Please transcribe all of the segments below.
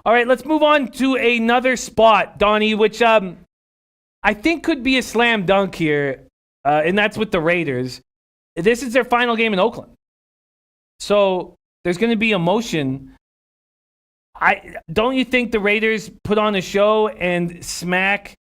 All right, let's move on to another spot, Donnie, which I think could be a slam dunk here, and that's with the Raiders. This is their final game in Oakland. So there's going to be emotion. Don't you think the Raiders put on a show and smack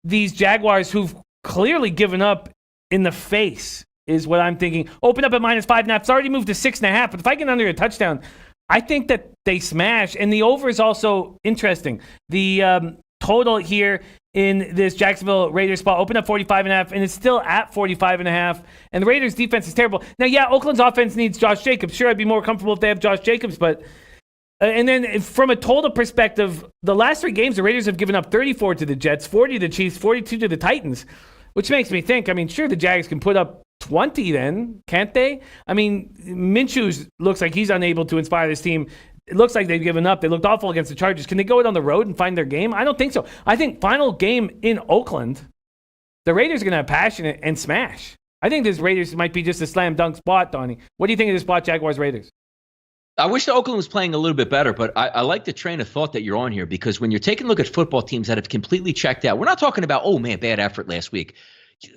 these Jaguars who've clearly given up in the face, is what I'm thinking. Open up at -5.5. It's already moved to 6.5. But if I get under a touchdown, I think that they smash. And the over is also interesting. The total here in this Jacksonville Raiders spot opened up 45.5, and it's still at 45.5. And the Raiders defense is terrible. Now, yeah, Oakland's offense needs Josh Jacobs. Sure, I'd be more comfortable if they have Josh Jacobs, but and then from a total perspective, the last 3 games, the Raiders have given up 34 to the Jets, 40 to the Chiefs, 42 to the Titans, which makes me think, sure, the Jags can put up 20 then, can't they? Minshew looks like he's unable to inspire this team. It looks like they've given up. They looked awful against the Chargers. Can they go out on the road and find their game? I don't think so. I think final game in Oakland, the Raiders are going to have passion and smash. I think this Raiders might be just a slam dunk spot, Donnie. What do you think of this spot, Jaguars-Raiders? I wish the Oakland was playing a little bit better, but I like the train of thought that you're on here, because when you're taking a look at football teams that have completely checked out, we're not talking about, bad effort last week.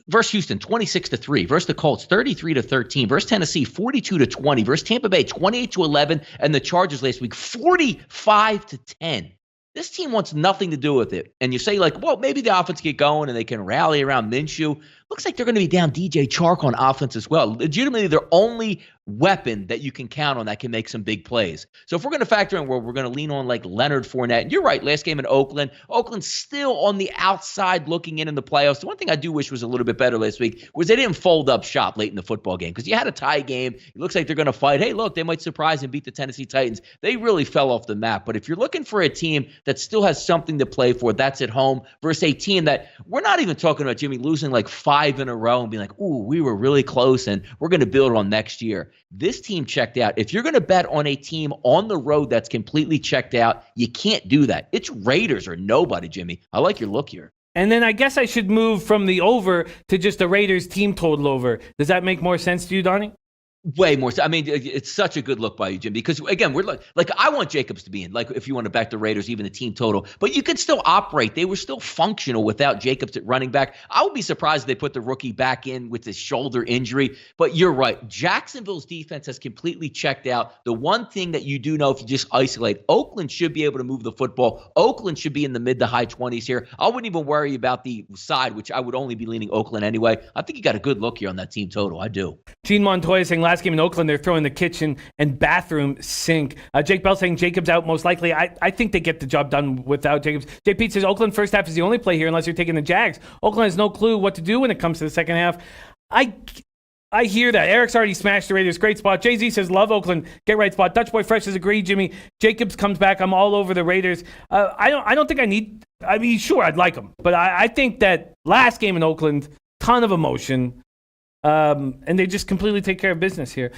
Versus Houston, 26-3. Versus the Colts, 33-13. Versus Tennessee, 42-20. Versus Tampa Bay, 28-11. And the Chargers last week, 45-10. This team wants nothing to do with it. And you say, maybe the offense get going and they can rally around Minshew. Looks like they're going to be down DJ Chark on offense as well. Legitimately, their only weapon that you can count on that can make some big plays. So if we're going to factor in where we're going to lean on Leonard Fournette, and you're right, last game in Oakland's still on the outside looking in the playoffs. The one thing I do wish was a little bit better last week was they didn't fold up shop late in the football game, because you had a tie game. It looks like they're going to fight. Hey, look, they might surprise and beat the Tennessee Titans. They really fell off the map. But if you're looking for a team that still has something to play for, that's at home, versus a team that we're not even talking about, Jimmy, losing 5 in a row and being like, ooh, we were really close and we're going to build on next year. This team checked out. If you're going to bet on a team on the road that's completely checked out, you can't do that. It's Raiders or nobody, Jimmy. I like your look here. And then I guess I should move from the over to just the Raiders team total over. Does that make more sense to you, Donnie? Way more. It's such a good look by you, Jim, because again, we're I want Jacobs to be in, if you want to back the Raiders, even the team total, but you can still operate. They were still functional without Jacobs at running back. I would be surprised if they put the rookie back in with his shoulder injury, but you're right. Jacksonville's defense has completely checked out. The one thing that you do know, if you just isolate, Oakland should be able to move the football. Oakland should be in the mid to high 20s here. I wouldn't even worry about the side, which I would only be leaning Oakland anyway. I think you got a good look here on that team total. I do. Gene Montoya saying last game in Oakland, they're throwing the kitchen and bathroom sink. Jake Bell saying Jacobs out most likely. I think they get the job done without Jacobs. Jay Pete says Oakland first half is the only play here unless you're taking the Jags. Oakland has no clue what to do when it comes to the second half. I hear that. Eric's already smashed the Raiders. Great spot. Jay-Z says love Oakland. Get right spot. Dutch Boy Fresh has agreed, Jimmy. Jacobs comes back. I'm all over the Raiders. I don't think I need. Sure, I'd like them, but I think that last game in Oakland, ton of emotion. And they just completely take care of business here.